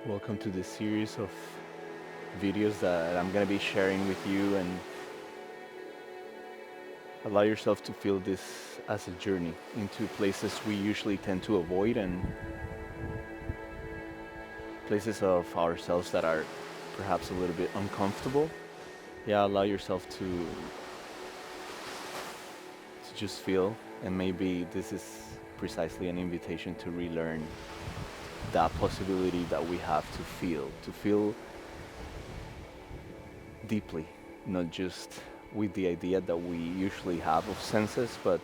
Welcome to this series of videos that I'm going to be sharing with you, and allow yourself to feel this as a journey into places we usually tend to avoid, and places of ourselves that are perhaps a little bit uncomfortable. Yeah, allow yourself to just feel, and maybe this is precisely an invitation to relearn that possibility that we have to feel deeply, not just with the idea that we usually have of senses, but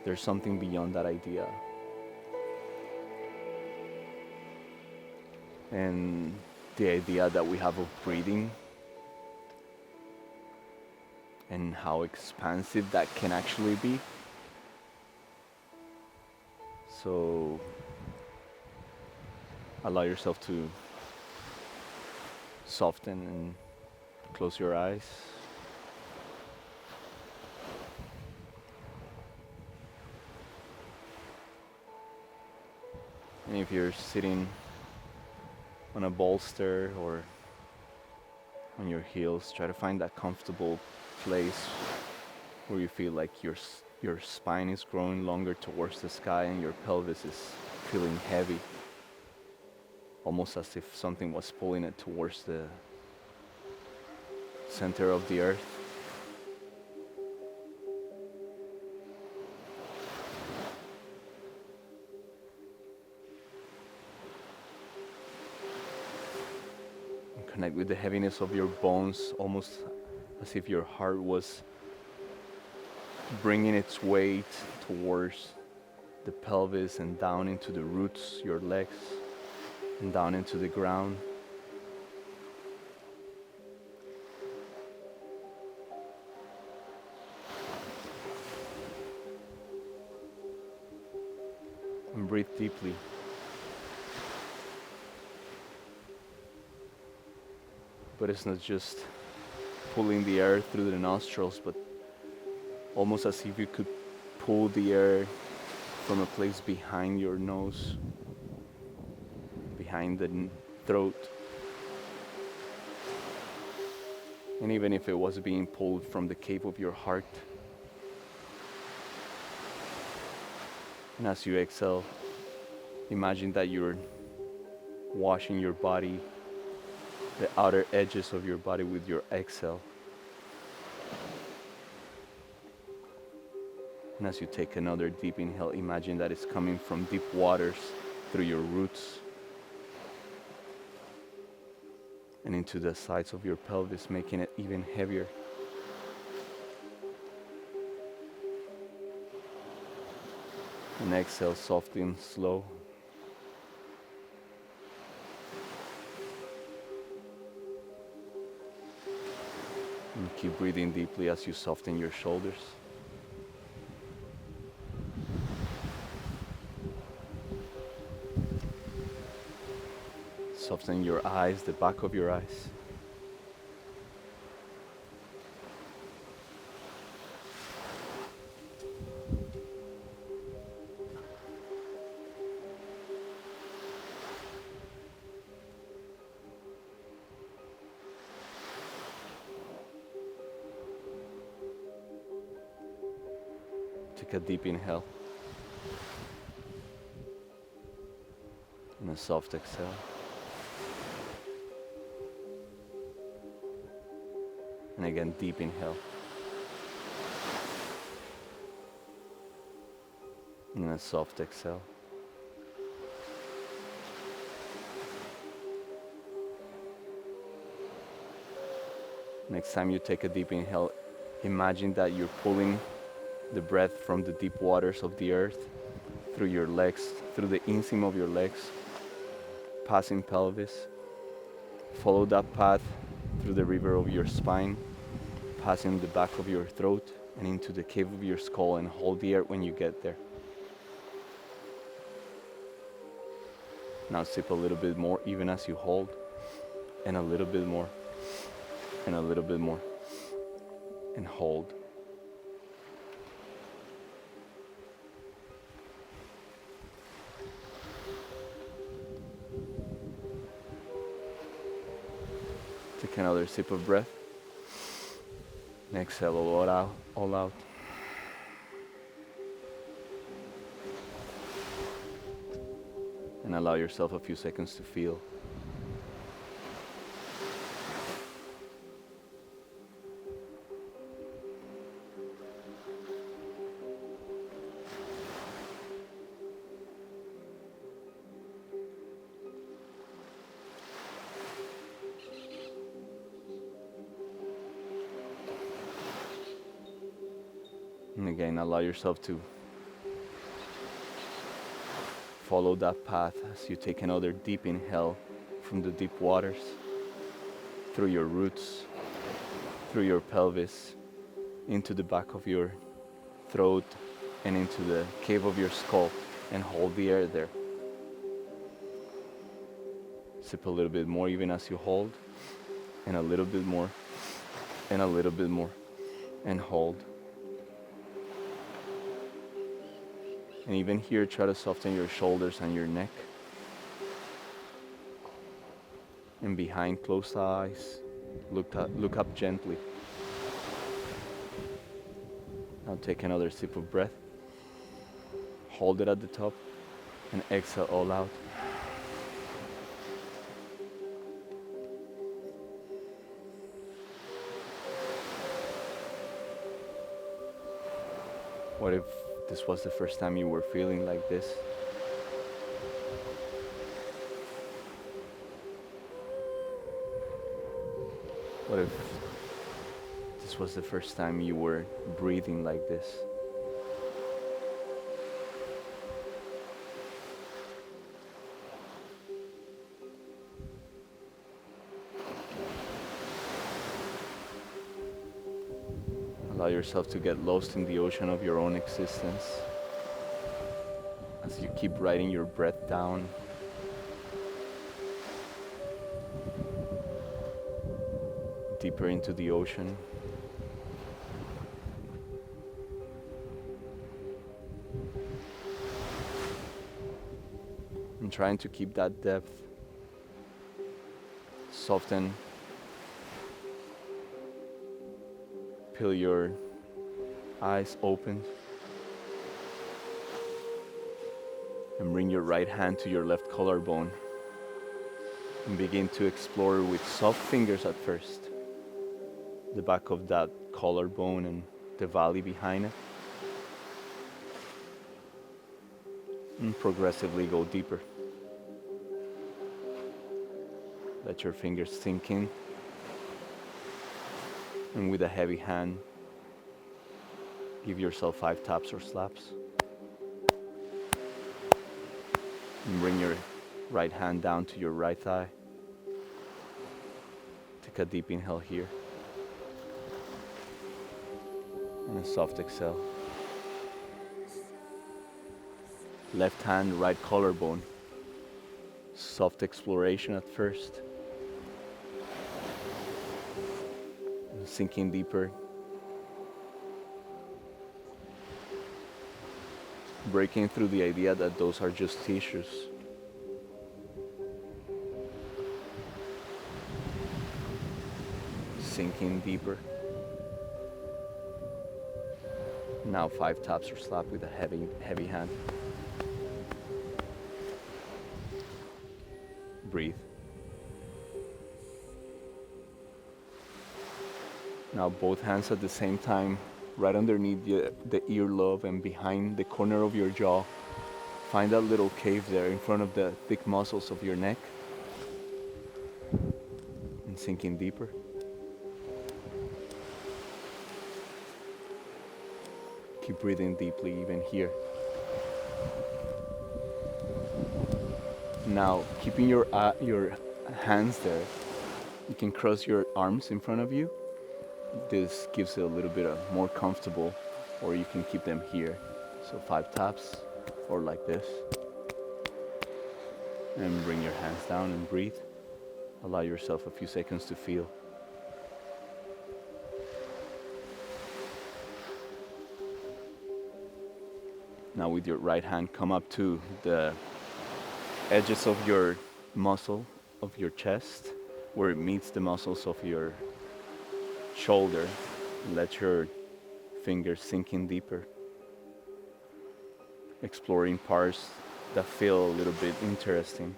there's something beyond that idea. And the idea that we have of breathing and how expansive that can actually be. So allow yourself to soften and close your eyes. And if you're sitting on a bolster or on your heels, try to find that comfortable place where you feel like your spine is growing longer towards the sky and your pelvis is feeling heavy, almost as if something was pulling it towards the center of the earth. And connect with the heaviness of your bones, almost as if your heart was bringing its weight towards the pelvis and down into the roots, your legs, and down into the ground. And breathe deeply. But it's not just pulling the air through the nostrils, but almost as if you could pull the air from a place behind your nose, behind the throat. And even if it was being pulled from the cave of your heart. And as you exhale, imagine that you're washing your body, the outer edges of your body with your exhale. And as you take another deep inhale, imagine that it's coming from deep waters through your roots and into the sides of your pelvis, making it even heavier. And exhale softly and slow. And keep breathing deeply as you soften your shoulders. Soften your eyes, the back of your eyes. Take a deep inhale and a soft exhale. And again, deep inhale. And a soft exhale. Next time you take a deep inhale, imagine that you're pulling the breath from the deep waters of the earth through your legs, through the inseam of your legs, passing pelvis. Follow that path through the river of your spine, passing the back of your throat and into the cave of your skull, and hold the air when you get there. Now sip a little bit more even as you hold, and a little bit more, and a little bit more, and hold. Take another sip of breath. And exhale all out, all out. And allow yourself a few seconds to feel. And again, allow yourself to follow that path as you take another deep inhale from the deep waters, through your roots, through your pelvis, into the back of your throat, and into the cave of your skull, and hold the air there. Sip a little bit more even as you hold, and a little bit more, and a little bit more, and hold. And even here, try to soften your shoulders and your neck. And behind closed eyes, look up gently. Now take another sip of breath. Hold it at the top and exhale all out. What if this was the first time you were feeling like this? What if this was the first time you were breathing like this? Allow yourself to get lost in the ocean of your own existence as you keep writing your breath down. Deeper into the ocean. And trying to keep that depth. Soften. Peel your eyes open. And bring your right hand to your left collarbone. And begin to explore with soft fingers at first the back of that collarbone and the valley behind it. And progressively go deeper. Let your fingers sink in. And with a heavy hand, give yourself 5 taps or slaps. And bring your right hand down to your right thigh. Take a deep inhale here. And a soft exhale. Left hand, right collarbone. Soft exploration at first. And sinking deeper. Breaking through the idea that those are just tissues. Sinking deeper. Now 5 taps or slap with a heavy hand. Breathe. Now both hands at the same time, right underneath the earlobe and behind the corner of your jaw. Find that little cave there in front of the thick muscles of your neck. And sinking deeper. Keep breathing deeply even here. Now, keeping your hands there, you can cross your arms in front of you. This gives it a little bit more comfortable, or you can keep them here. So 5 taps, or like this. And bring your hands down and breathe. Allow yourself a few seconds to feel. Now with your right hand, come up to the edges of your muscle of your chest where it meets the muscles of your shoulder. Let your fingers sink in deeper, exploring parts that feel a little bit interesting.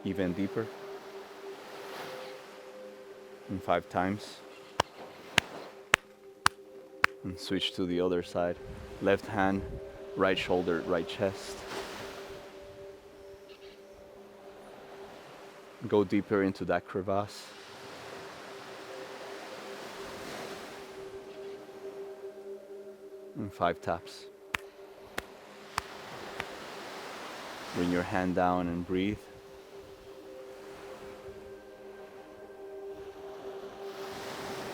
Even deeper. And 5 times. And switch to the other side. Left hand, right shoulder, right chest. Go deeper into that crevasse. And 5 taps. Bring your hand down and breathe.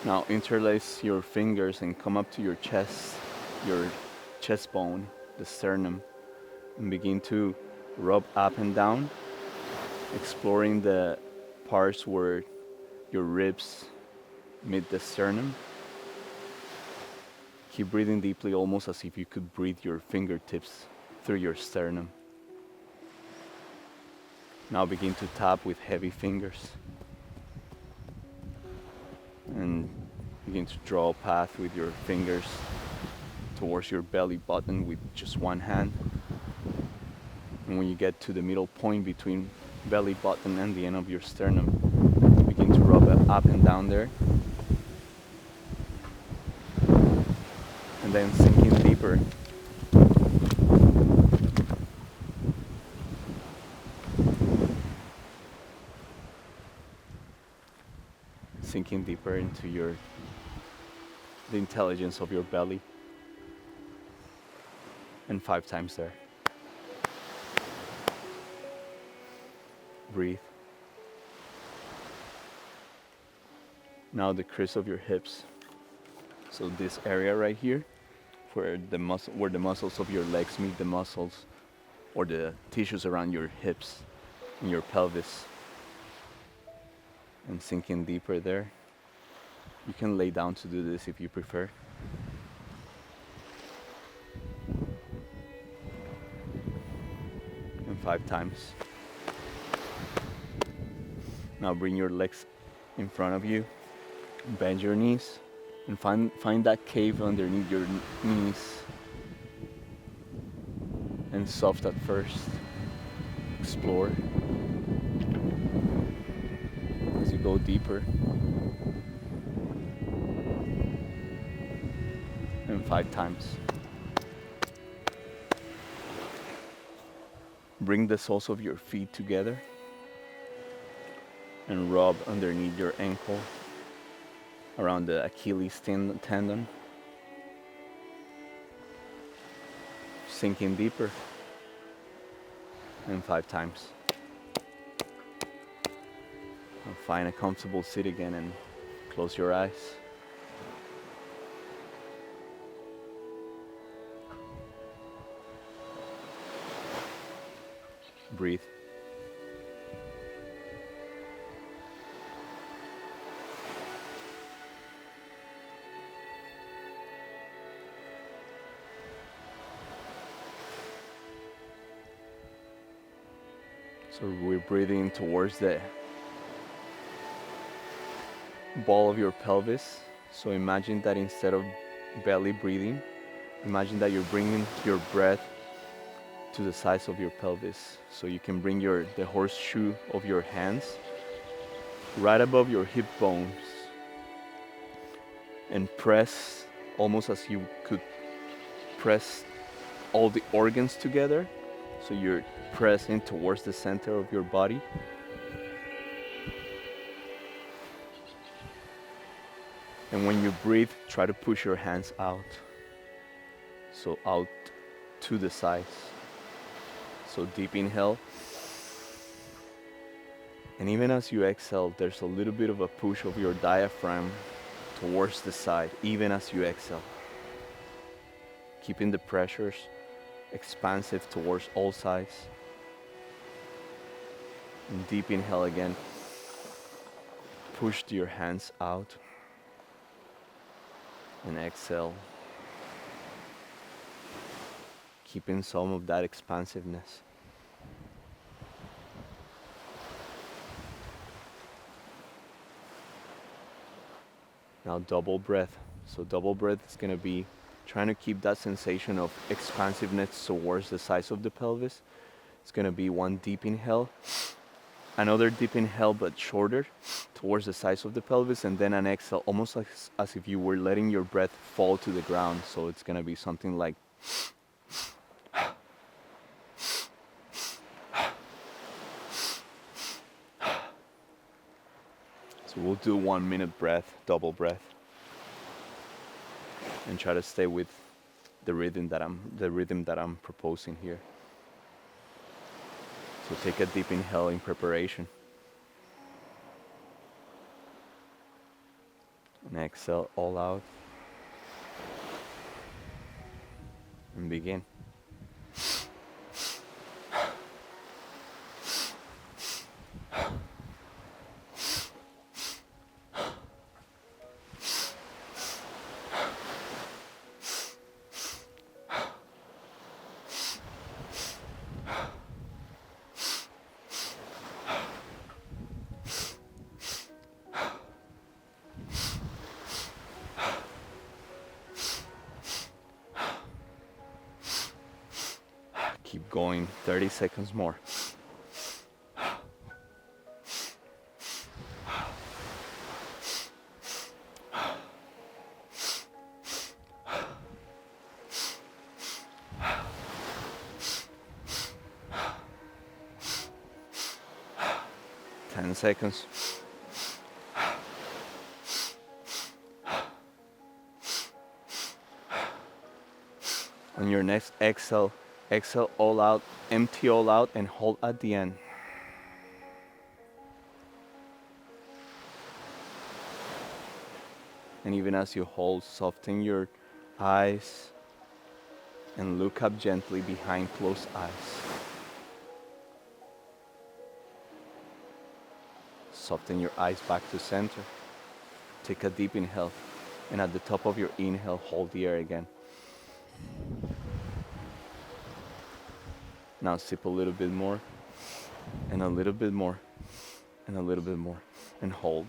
Now interlace your fingers and come up to your chest bone, the sternum, and begin to rub up and down, exploring the parts where your ribs meet the sternum. Keep breathing deeply, almost as if you could breathe your fingertips through your sternum. Now begin to tap with heavy fingers. And begin to draw a path with your fingers towards your belly button with just one hand. And when you get to the middle point between belly button and the end of your sternum, begin to rub it up and down there. And then sink in deeper. Sinking deeper into the intelligence of your belly. And 5 times there. Breathe. Now the crease of your hips. So this area right here, where the muscles of your legs meet the muscles or the tissues around your hips and your pelvis. And sink in deeper there. You can lay down to do this if you prefer. And 5 times. Now bring your legs in front of you. Bend your knees and find that cave underneath your knees. And soft at first. Explore. As you go deeper. And 5 times. Bring the soles of your feet together and rub underneath your ankle, around the Achilles tendon. Sink in deeper. And 5 times. And find a comfortable seat again and close your eyes. Breathe. So we're breathing towards the ball of your pelvis. So imagine that instead of belly breathing, imagine that you're bringing your breath to the sides of your pelvis. So you can bring the horseshoe of your hands right above your hip bones and press almost as you could press all the organs together. So you're pressing towards the center of your body. And when you breathe, try to push your hands out. So out to the sides. So deep inhale. And even as you exhale, there's a little bit of a push of your diaphragm towards the side, even as you exhale. Keeping the pressures expansive towards all sides. And deep inhale again. Push your hands out. And exhale. Keeping some of that expansiveness. Now double breath. So double breath is going to be trying to keep that sensation of expansiveness towards the sides of the pelvis. It's going to be one deep inhale, another deep inhale but shorter towards the sides of the pelvis, and then an exhale, almost like as if you were letting your breath fall to the ground. So it's going to be something like so we'll do 1 minute breath, double breath, and try to stay with the rhythm that I'm proposing here. So take a deep inhale in preparation. And exhale all out. And begin. Keep going, 30 seconds more. 10 seconds. On your next exhale, exhale all out, empty all out, and hold at the end. And even as you hold, soften your eyes and look up gently behind closed eyes. Soften your eyes back to center. Take a deep inhale, and at the top of your inhale, hold the air again. Now sip a little bit more, and a little bit more, and a little bit more, and hold.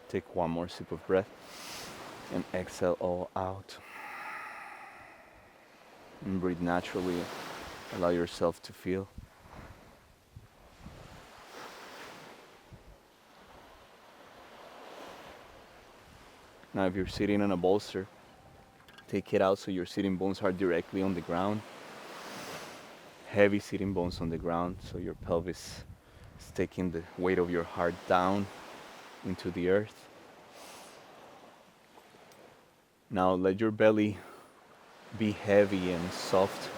Take one more sip of breath, and exhale all out. And breathe naturally. Allow yourself to feel. Now if you're sitting on a bolster, take it out so your sitting bones are directly on the ground. Heavy sitting bones on the ground, so your pelvis is taking the weight of your heart down into the earth. Now let your belly be heavy and soft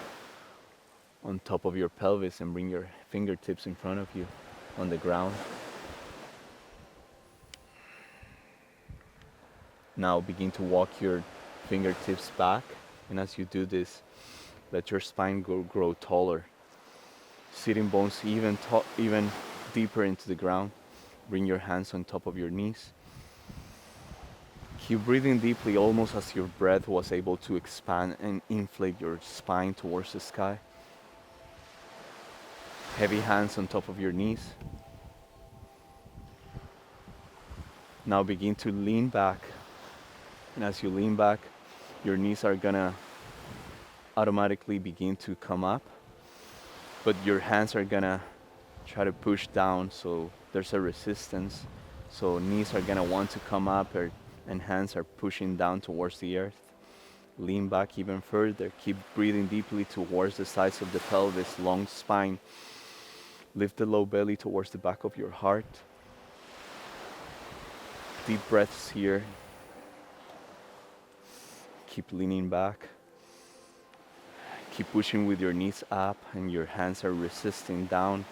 on top of your pelvis, and bring your fingertips in front of you on the ground. Now begin to walk your fingertips back, and as you do this, let your spine grow taller. Sitting bones even deeper into the ground. Bring your hands on top of your knees. Keep breathing deeply, almost as your breath was able to expand and inflate your spine towards the sky. Heavy hands on top of your knees. Now begin to lean back. And as you lean back, your knees are gonna automatically begin to come up, but your hands are gonna try to push down, so there's a resistance. So knees are gonna want to come up, and hands are pushing down towards the earth. Lean back even further. Keep breathing deeply towards the sides of the pelvis, long spine. Lift the low belly towards the back of your heart. Deep breaths here. Keep leaning back. Keep pushing with your knees up, and your hands are resisting down.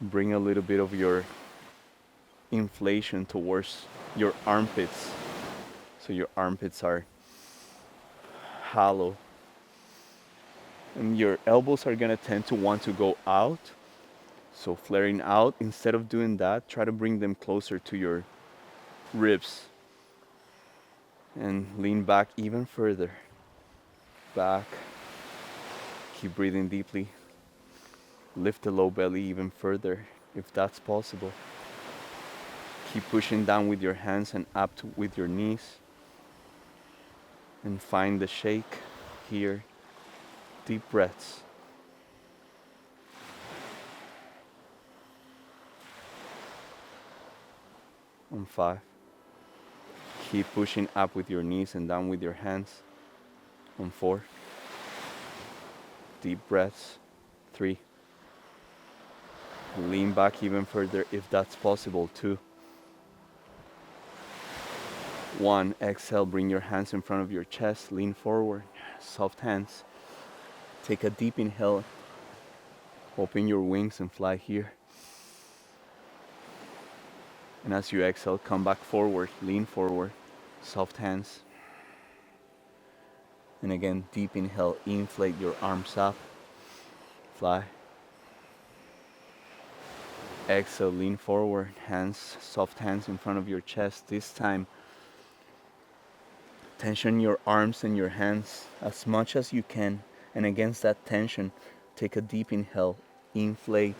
Bring a little bit of your inflation towards your armpits, so your armpits are hollow. And your elbows are gonna tend to want to go out, So flaring out, instead of doing that, try to bring them closer to your ribs and lean back even further. Back. Keep breathing deeply. Lift the low belly even further if that's possible. Keep pushing down with your hands and up with your knees. And find the shake here. Deep breaths. On 5. Keep pushing up with your knees and down with your hands. On 4. Deep breaths. 3. Lean back even further if that's possible. 2. 1. Exhale, bring your hands in front of your chest, lean forward, soft hands. Take a deep inhale, open your wings and fly here. And as you exhale, come back forward, lean forward, soft hands. And again, deep inhale, inflate your arms up, fly. Exhale, lean forward, hands, soft hands in front of your chest. This time, tension your arms and your hands as much as you can. And against that tension, take a deep inhale, inflate.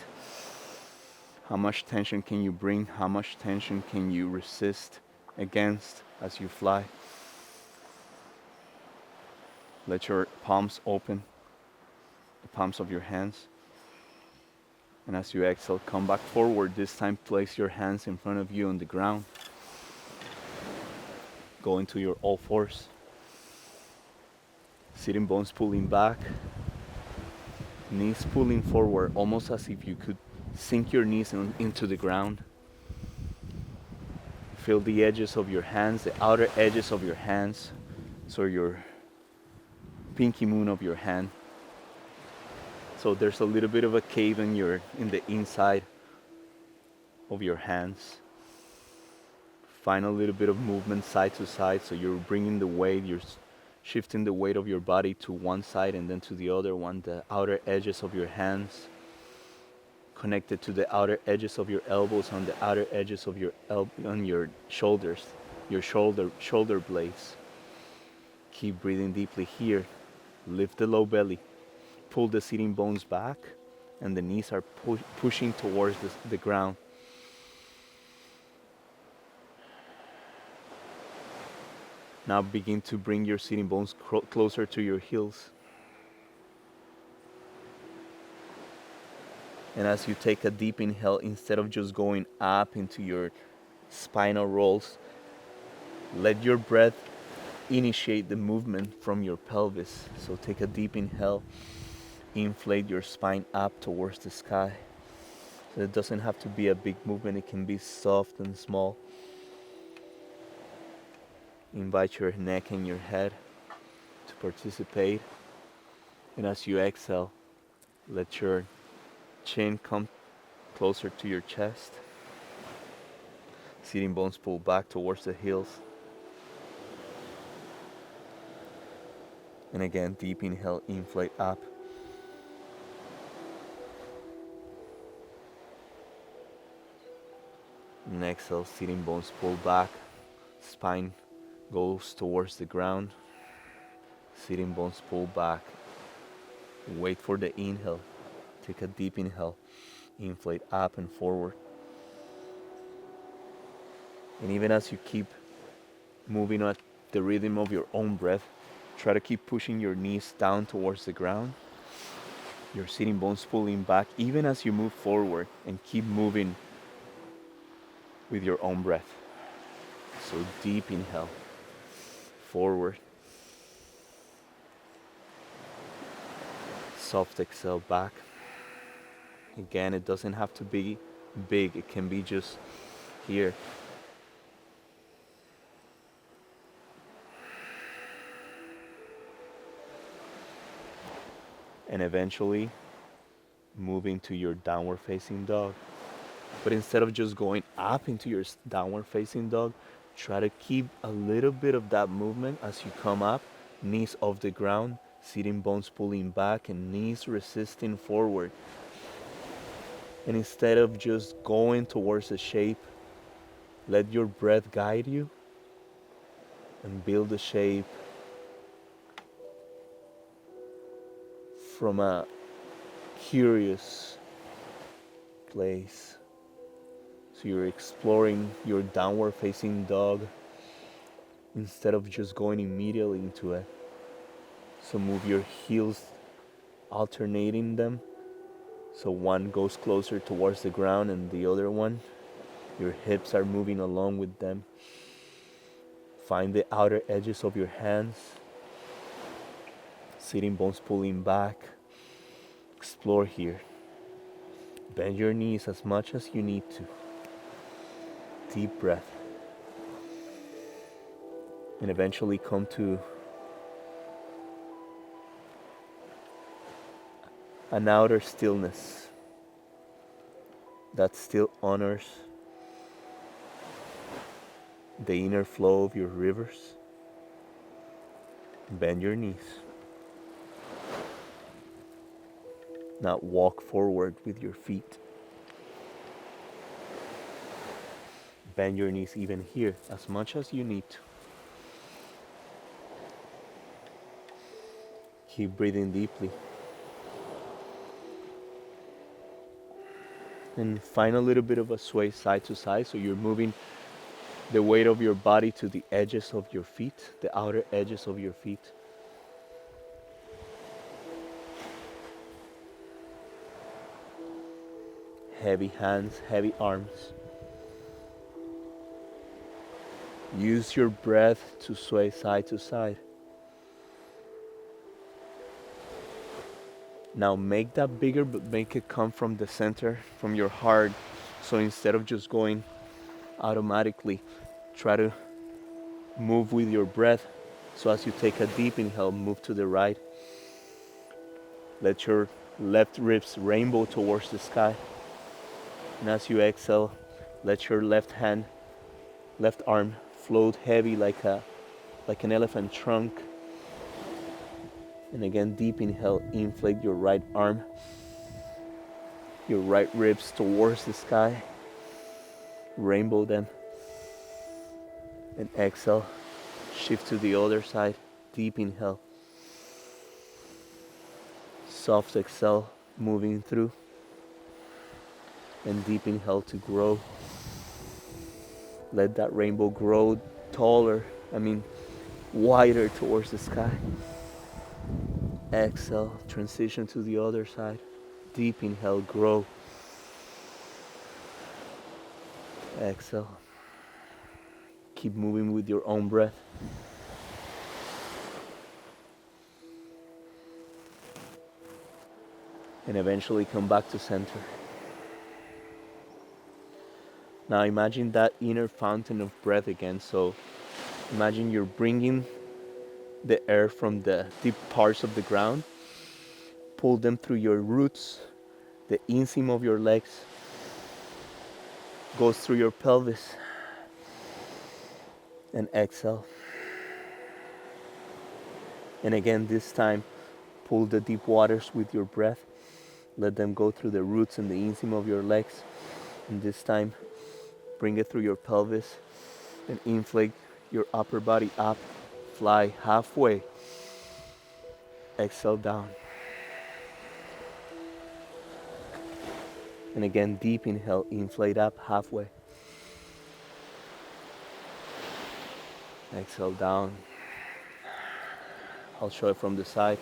How much tension can you bring? How much tension can you resist against as you fly? Let your palms open, the palms of your hands. And as you exhale, come back forward. This time, place your hands in front of you on the ground. Go into your all fours. Sitting bones pulling back. Knees pulling forward, almost as if you could sink your knees into the ground. Feel the edges of your hands, the outer edges of your hands. So your pinky moon of your hand. So there's a little bit of a cave in the inside of your hands. Find a little bit of movement side to side, so you're bringing the weight, you're shifting the weight of your body to one side and then to the other one. The outer edges of your hands connected to the outer edges of your elbows, on the outer edges of your on your shoulders, your shoulder blades. Keep breathing deeply here. Lift the low belly. Pull the sitting bones back, and the knees are pushing towards the ground. Now begin to bring your sitting bones closer to your heels. And as you take a deep inhale, instead of just going up into your spinal rolls, let your breath initiate the movement from your pelvis. So take a deep inhale, inflate your spine up towards the sky. So it doesn't have to be a big movement, it can be soft and small. Invite your neck and your head to participate. And as you exhale, let your chin come closer to your chest. Sitting bones pull back towards the heels. And again, deep inhale, inflate up. And exhale, sitting bones pull back. Spine goes towards the ground. Sitting bones pull back. Wait for the inhale. Take a deep inhale. Inflate up and forward. And even as you keep moving at the rhythm of your own breath, try to keep pushing your knees down towards the ground. Your sitting bones pulling back even as you move forward, and keep moving with your own breath. So deep inhale, forward. Soft exhale back. Again, it doesn't have to be big, it can be just here. And eventually moving to your downward facing dog. But instead of just going up into your downward facing dog, try to keep a little bit of that movement as you come up, knees off the ground, sitting bones pulling back and knees resisting forward. And instead of just going towards a shape, let your breath guide you and build a shape from a curious place. So you're exploring your downward facing dog instead of just going immediately into it. So move your heels, alternating them. So one goes closer towards the ground and the other one, your hips are moving along with them. Find the outer edges of your hands, sitting bones pulling back. Explore here. Bend your knees as much as you need to. Deep breath. And eventually come to an outer stillness that still honors the inner flow of your rivers. Bend your knees. Now walk forward with your feet. Bend your knees even here as much as you need to. Keep breathing deeply. And find a little bit of a sway side to side, so you're moving the weight of your body to the edges of your feet, the outer edges of your feet. Heavy hands, heavy arms. Use your breath to sway side to side. Now make that bigger, but make it come from the center, from your heart. So instead of just going automatically, try to move with your breath. So as you take a deep inhale, move to the right. Let your left ribs rainbow towards the sky. And as you exhale, let your left arm float heavy like an elephant trunk. And again, deep inhale, inflate your right arm, your right ribs towards the sky. Rainbow them. And exhale, shift to the other side. Deep inhale. Soft exhale, moving through. And deep inhale to grow. Let that rainbow grow taller, wider towards the sky. Exhale, transition to the other side. Deep inhale, grow. Exhale. Keep moving with your own breath. And eventually come back to center. Now imagine that inner fountain of breath again. So imagine you're bringing the air from the deep parts of the ground. Pull them through your roots, the inseam of your legs, goes through your pelvis. And exhale. And again, this time, pull the deep waters with your breath. Let them go through the roots and the inseam of your legs. And this time, bring it through your pelvis and inflate your upper body up. Fly halfway. Exhale down. And again, deep inhale, inflate up halfway. Exhale down. I'll show it from the side.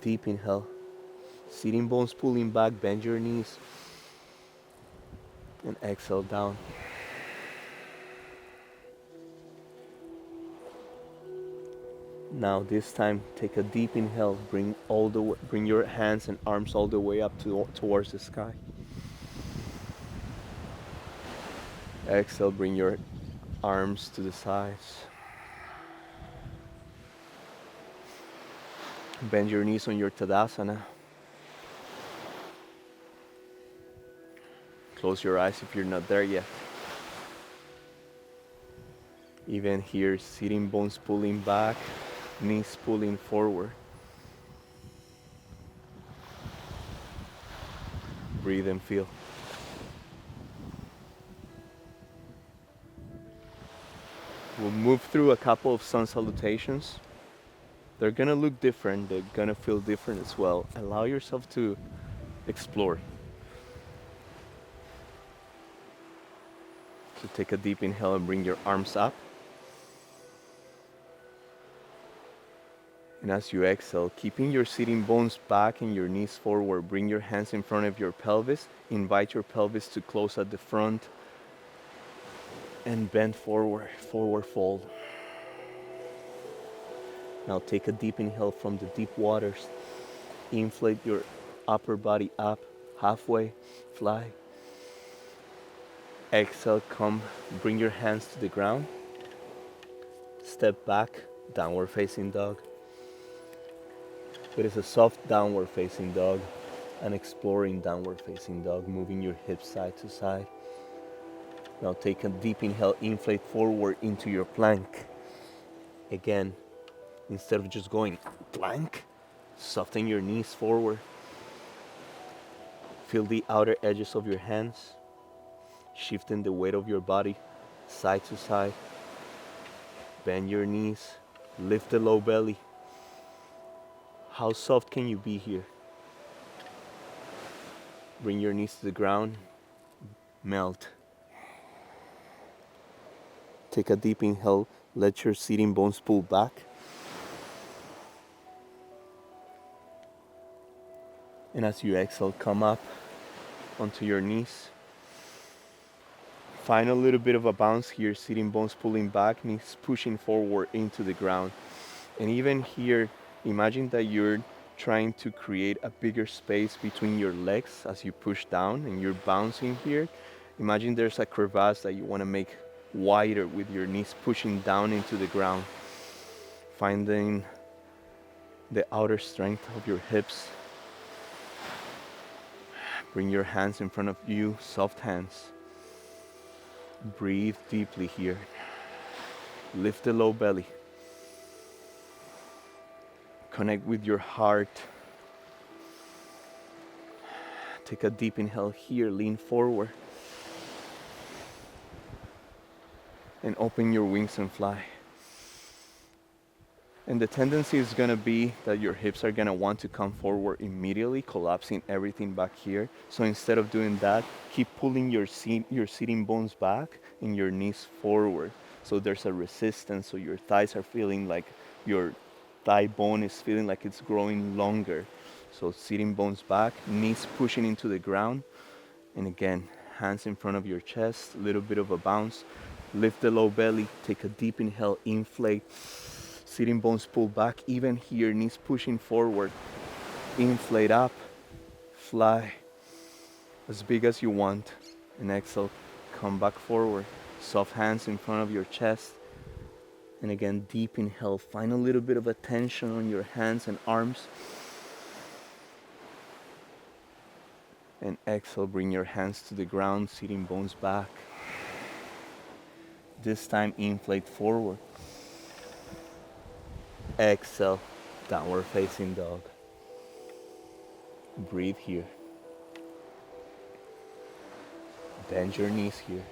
Deep inhale. Sitting bones pulling back, bend your knees. And exhale down. Now this time, take a deep inhale. Bring your hands and arms all the way up towards the sky. Exhale, bring your arms to the sides. Bend your knees on your Tadasana. Close your eyes if you're not there yet. Even here, sitting bones pulling back, knees pulling forward. Breathe and feel. We'll move through a couple of sun salutations. They're gonna look different, they're gonna feel different as well. Allow yourself to explore. So take a deep inhale and bring your arms up. And as you exhale, keeping your sitting bones back and your knees forward, bring your hands in front of your pelvis. Invite your pelvis to close at the front and bend forward, forward fold. Now take a deep inhale from the deep waters. Inflate your upper body up, halfway, fly. Exhale, come, bring your hands to the ground. Step back, downward facing dog. It is a soft downward facing dog, an exploring downward facing dog, moving your hips side to side. Now take a deep inhale, inflate forward into your plank. Again, instead of just going plank, soften your knees forward. Feel the outer edges of your hands, shifting the weight of your body side to side. Bend your knees, lift the low belly. How soft can you be here? Bring your knees to the ground, melt. Take a deep inhale, let your sitting bones pull back. And as you exhale, come up onto your knees. Find a little bit of a bounce here, sitting bones pulling back, knees pushing forward into the ground. And even here, imagine that you're trying to create a bigger space between your legs as you push down and you're bouncing here. Imagine there's a crevasse that you want to make wider with your knees pushing down into the ground. Finding the outer strength of your hips. Bring your hands in front of you, soft hands. Breathe deeply here. Lift the low belly. Connect with your heart. Take a deep inhale here, lean forward. And open your wings and fly. And the tendency is going to be that your hips are going to want to come forward immediately, collapsing everything back here. So instead of doing that, keep pulling your sitting bones back and your knees forward. So there's a resistance, so your thighs are feeling like your thigh bone is feeling like it's growing longer. So sitting bones back, knees pushing into the ground. And again, hands in front of your chest, a little bit of a bounce. Lift the low belly, take a deep inhale, inflate. Sitting bones pull back, even here, knees pushing forward. Inflate up, fly as big as you want. And exhale, come back forward. Soft hands in front of your chest. And again, deep inhale, find a little bit of a tension on your hands and arms. And exhale, bring your hands to the ground, sitting bones back. This time, inflate forward. Exhale, downward facing dog. Breathe here. Bend your knees here.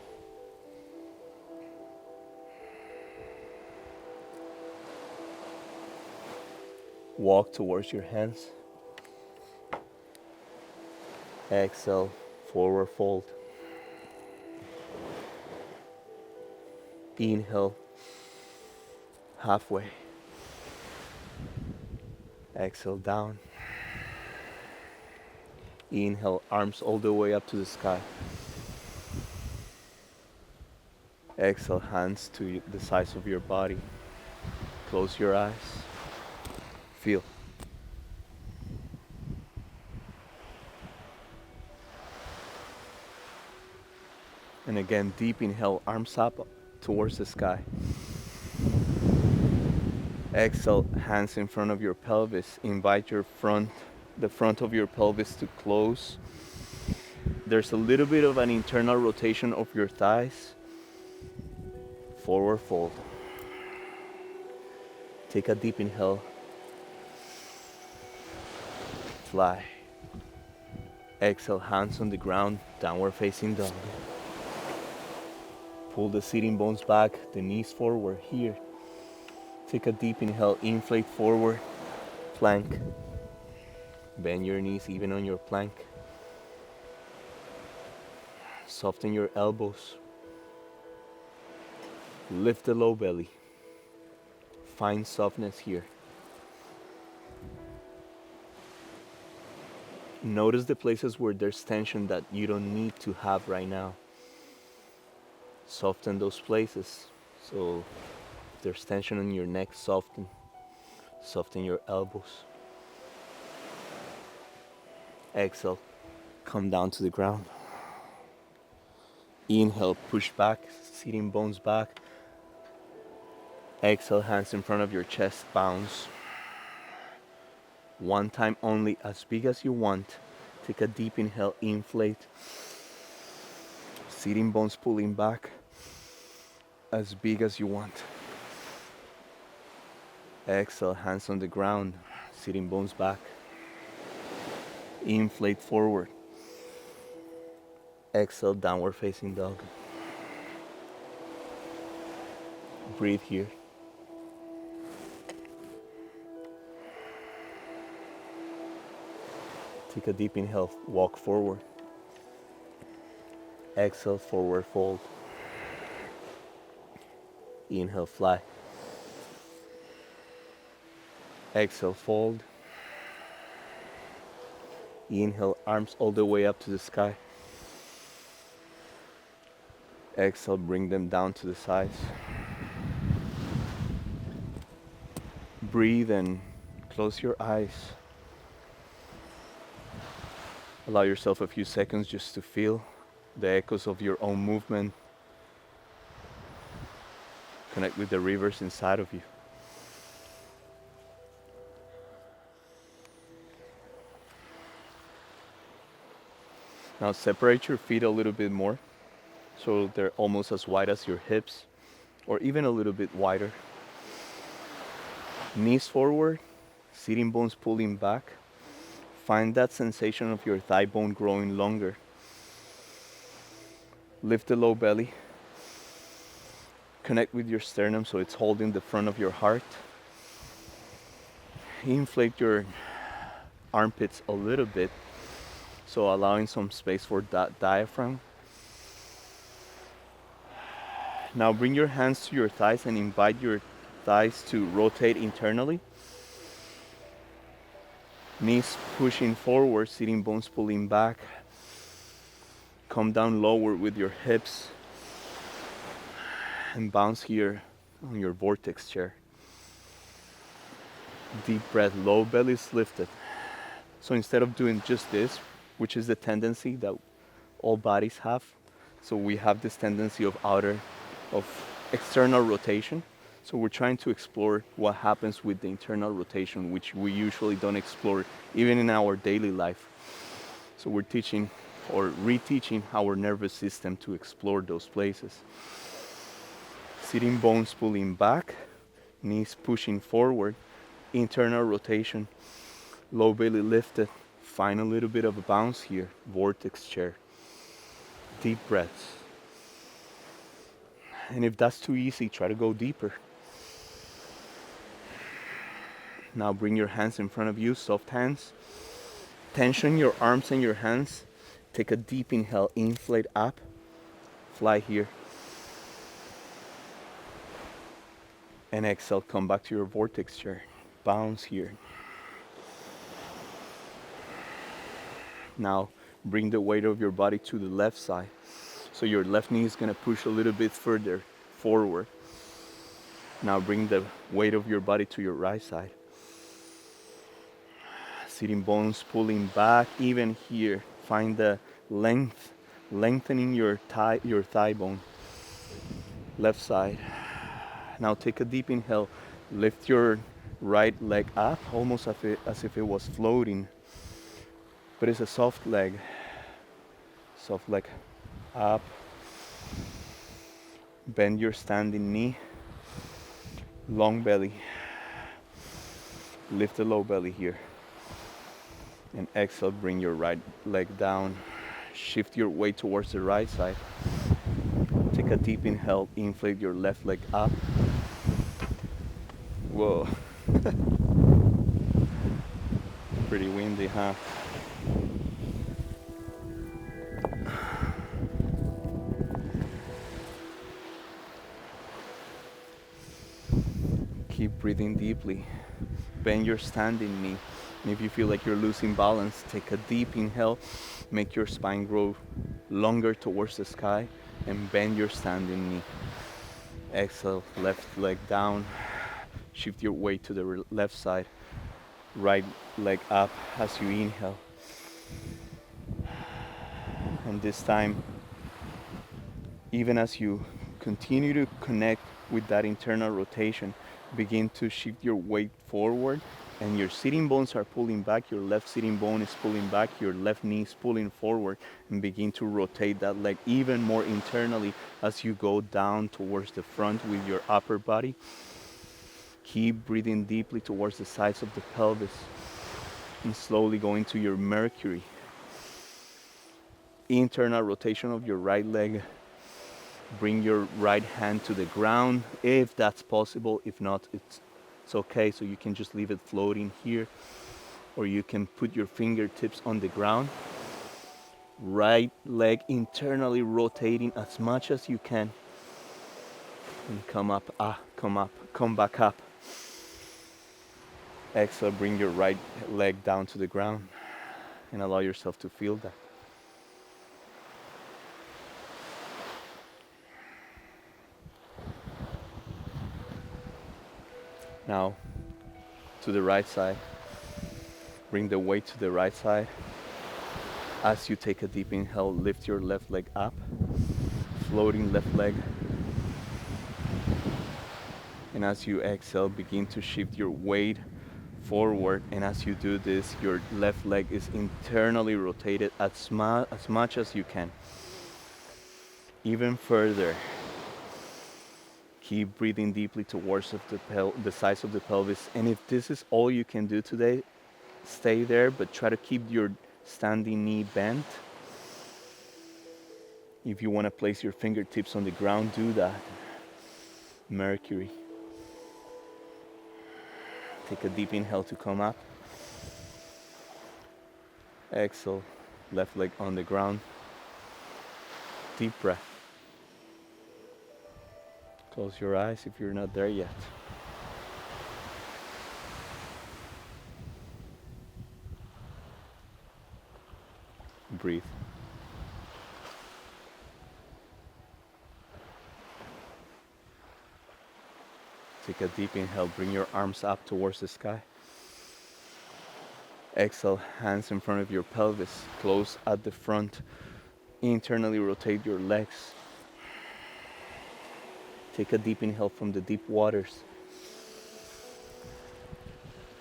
Walk towards your hands. Exhale, forward fold. Inhale, halfway. Exhale, down. Inhale, arms all the way up to the sky. Exhale, hands to the sides of your body. Close your eyes. Feel. And again, deep inhale, arms up towards the sky. Exhale, hands in front of your pelvis. Invite the front of your pelvis to close. There's a little bit of an internal rotation of your thighs. Forward fold. Take a deep inhale. Fly. Exhale, hands on the ground, downward facing dog. Pull the sitting bones back, the knees forward here. Take a deep inhale, inflate forward, plank. Bend your knees even on your plank. Soften your elbows. Lift the low belly. Find softness here. Notice the places where there's tension that you don't need to have right now. Soften those places. So if there's tension in your neck, soften. Soften your elbows. Exhale, come down to the ground. Inhale, push back, sitting bones back. Exhale, hands in front of your chest, bounce. One time only, as big as you want. Take a deep inhale, inflate. Sitting bones pulling back, as big as you want. Exhale, hands on the ground, sitting bones back. Inflate forward. Exhale, downward facing dog. Breathe here. Take a deep inhale, walk forward. Exhale, forward fold. Inhale, fly. Exhale, fold. Inhale, arms all the way up to the sky. Exhale, bring them down to the sides. Breathe and close your eyes. Allow yourself a few seconds just to feel the echoes of your own movement. Connect with the rivers inside of you. Now separate your feet a little bit more so they're almost as wide as your hips, or even a little bit wider. Knees forward, sitting bones pulling back. Find that sensation of your thigh bone growing longer. Lift the low belly. Connect with your sternum so it's holding the front of your heart. Inflate your armpits a little bit, so allowing some space for that diaphragm. Now bring your hands to your thighs and invite your thighs to rotate internally. Knees pushing forward, sitting bones pulling back. Come down lower with your hips and bounce here on your vortex chair. Deep breath, low belly is lifted. So instead of doing just this, which is the tendency that all bodies have, so we have this tendency of external rotation. So we're trying to explore what happens with the internal rotation, which we usually don't explore even in our daily life. So we're teaching or reteaching our nervous system to explore those places. Sitting bones pulling back, knees pushing forward, internal rotation, low belly lifted. Find a little bit of a bounce here, vortex chair. Deep breaths. And if that's too easy, try to go deeper. Now bring your hands in front of you, soft hands. Tension your arms and your hands. Take a deep inhale, inflate up. Fly here. And exhale, come back to your vortex chair. Bounce here. Now bring the weight of your body to the left side. So your left knee is gonna push a little bit further forward. Now bring the weight of your body to your right side. Sitting bones pulling back, even here. Find the length, lengthening your thigh bone. Left side. Now take a deep inhale. Lift your right leg up, almost as if it was floating. But it's a soft leg. Soft leg up. Bend your standing knee. Long belly. Lift the low belly here. And exhale, bring your right leg down. Shift your weight towards the right side. Take a deep inhale, inflate your left leg up. Whoa. Pretty windy, huh? Keep breathing deeply. Bend your standing knee. And if you feel like you're losing balance, take a deep inhale. Make your spine grow longer towards the sky and bend your standing knee. Exhale, left leg down. Shift your weight to the left side. Right leg up as you inhale. And this time, even as you continue to connect with that internal rotation, begin to shift your weight forward, and your sitting bones are pulling back. Your left sitting bone is pulling back. Your left knee is pulling forward, and begin to rotate that leg even more internally as you go down towards the front with your upper body. Keep breathing deeply towards the sides of the pelvis and slowly go into your Mercury. Internal rotation of your right leg. Bring your right hand to the ground if that's possible. If not, it's okay. So you can just leave it floating here, or you can put your fingertips on the ground. Right leg internally rotating as much as you can. And come up, come back up. Exhale, bring your right leg down to the ground and allow yourself to feel that. Now, to the right side. Bring the weight to the right side. As you take a deep inhale, lift your left leg up. Floating left leg. And as you exhale, begin to shift your weight forward. And as you do this, your left leg is internally rotated as much as you can. Even further. Keep breathing deeply towards the sides of the pelvis. And if this is all you can do today, stay there, but try to keep your standing knee bent. If you want to place your fingertips on the ground, do that. Mercury. Take a deep inhale to come up. Exhale, left leg on the ground. Deep breath. Close your eyes if you're not there yet. Breathe. Take a deep inhale, bring your arms up towards the sky. Exhale, hands in front of your pelvis, close at the front. Internally rotate your legs. Take a deep inhale from the deep waters.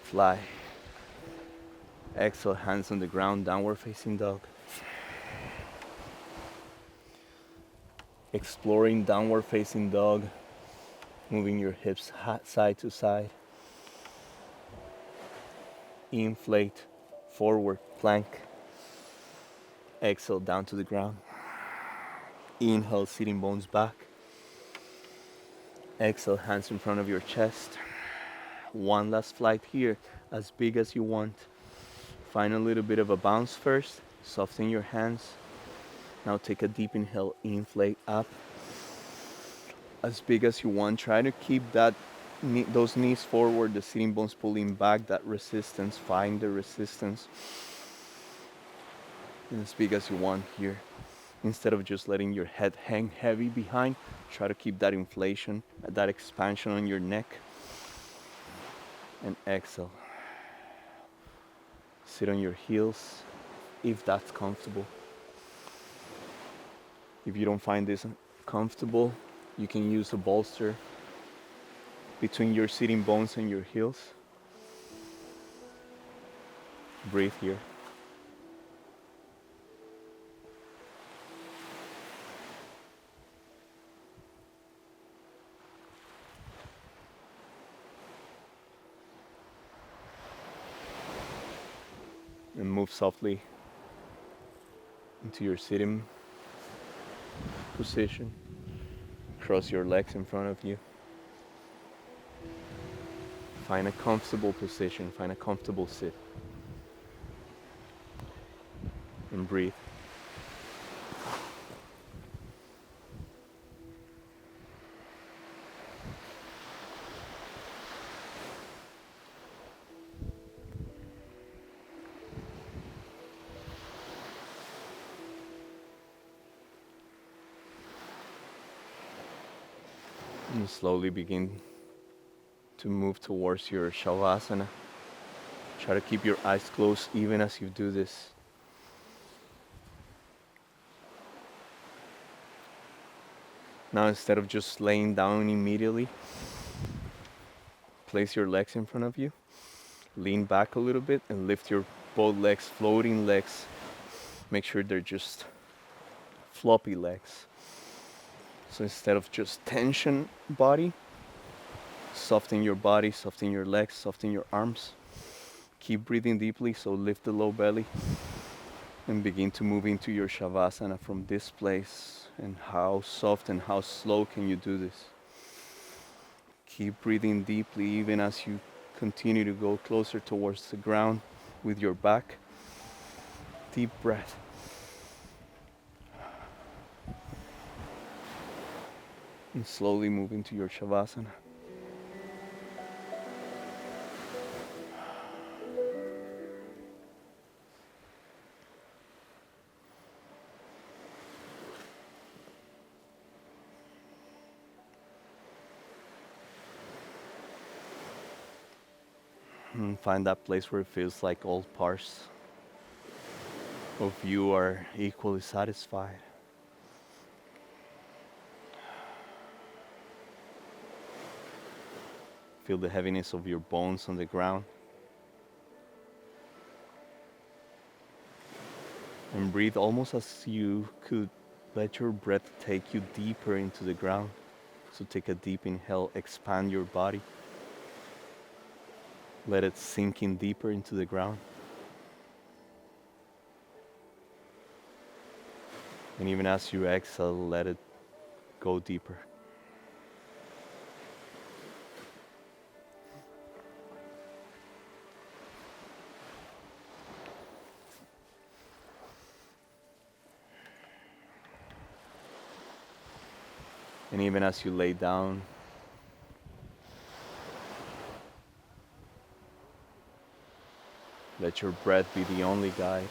Fly. Exhale, hands on the ground, downward facing dog. Exploring downward facing dog, moving your hips side to side. Inflate, forward plank. Exhale, down to the ground. Inhale, sitting bones back. Exhale, hands in front of your chest. One last flight here, as big as you want. Find a little bit of a bounce first. Soften your hands. Now take a deep inhale, inflate up. As big as you want. Try to keep those knees forward, the sitting bones pulling back, that resistance. Find the resistance. And as big as you want here. Instead of just letting your head hang heavy behind, try to keep that inflation, that expansion on your neck. And exhale. Sit on your heels if that's comfortable. If you don't find this comfortable, you can use a bolster between your sitting bones and your heels. Breathe here. And move softly into your sitting position. Cross your legs in front of you. Find a comfortable position, find a comfortable sit. And breathe. And slowly begin to move towards your Shavasana. Try to keep your eyes closed even as you do this. Now, instead of just laying down immediately, place your legs in front of you. Lean back a little bit and lift your both legs, floating legs. Make sure they're just floppy legs. So instead of just tension body, soften your body, soften your legs, soften your arms. Keep breathing deeply, so lift the low belly and begin to move into your Shavasana from this place. And how soft and how slow can you do this? Keep breathing deeply even as you continue to go closer towards the ground with your back. Deep breath. And slowly move into your Shavasana. And find that place where it feels like all parts of you are equally satisfied. Feel the heaviness of your bones on the ground. And breathe almost as you could let your breath take you deeper into the ground. So take a deep inhale, expand your body. Let it sink in deeper into the ground. And even as you exhale, let it go deeper. And even as you lay down, let your breath be the only guide.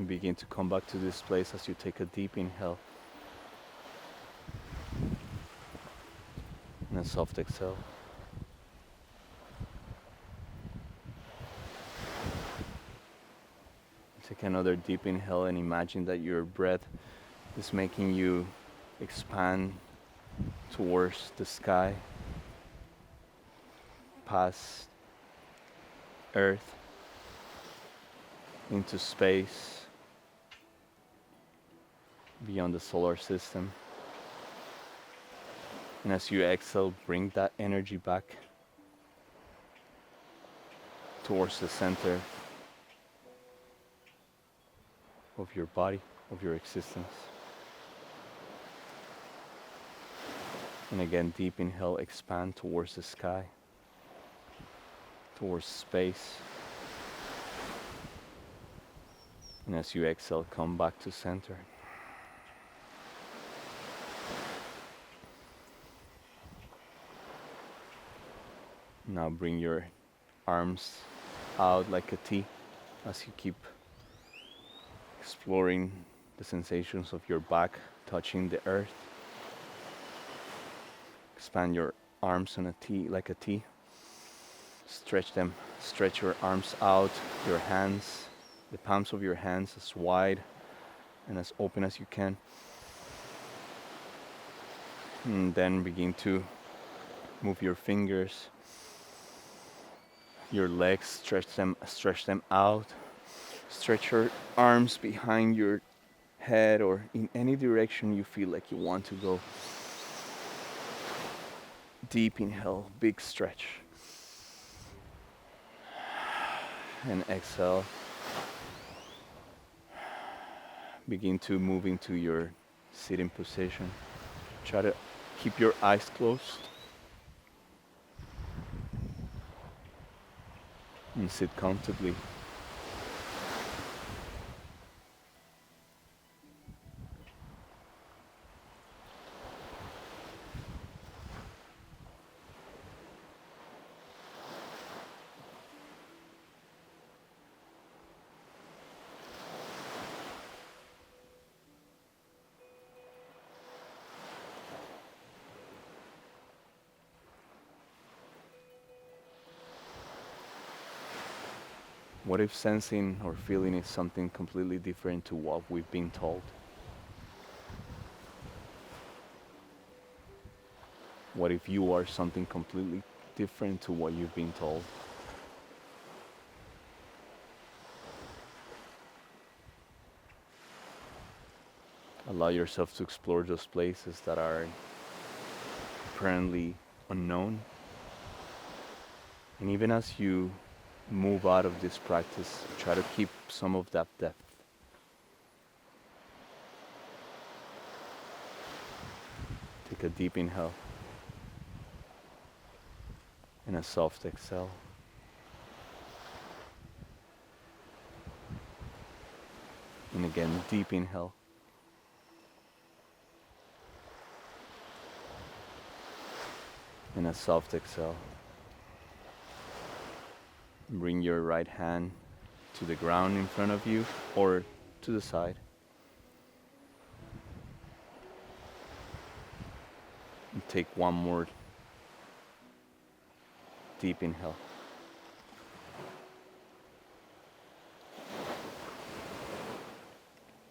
begin to come back to this place as you take a deep inhale and a soft exhale. Take another deep inhale and imagine that your breath is making you expand towards the sky, past Earth, into space, beyond the solar system. And as you exhale, bring that energy back towards the center of your body, of your existence. And again, deep inhale, expand towards the sky, towards space. And as you exhale, come back to center. Now bring your arms out like a T as you keep exploring the sensations of your back touching the earth. Expand your arms on a T, like a T. Stretch them. Stretch your arms out, your hands, the palms of your hands as wide and as open as you can. And then begin to move your fingers, your legs, stretch them out. Stretch your arms behind your head or in any direction you feel like you want to go. Deep inhale, big stretch. And exhale. Begin to move into your sitting position. Try to keep your eyes closed. And sit comfortably. What if sensing or feeling is something completely different to what we've been told? What if you are something completely different to what you've been told? Allow yourself to explore those places that are apparently unknown. And even as you move out of this practice, try to keep some of that depth. Take a deep inhale and a soft exhale. And again, deep inhale. And a soft exhale. Bring your right hand to the ground in front of you or to the side. And take one more deep inhale.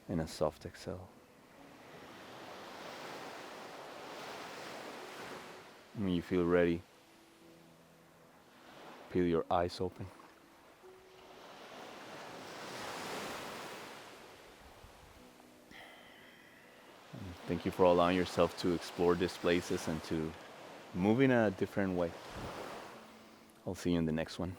And a soft exhale. When you feel ready, peel your eyes open. And thank you for allowing yourself to explore these places and to move in a different way. I'll see you in the next one.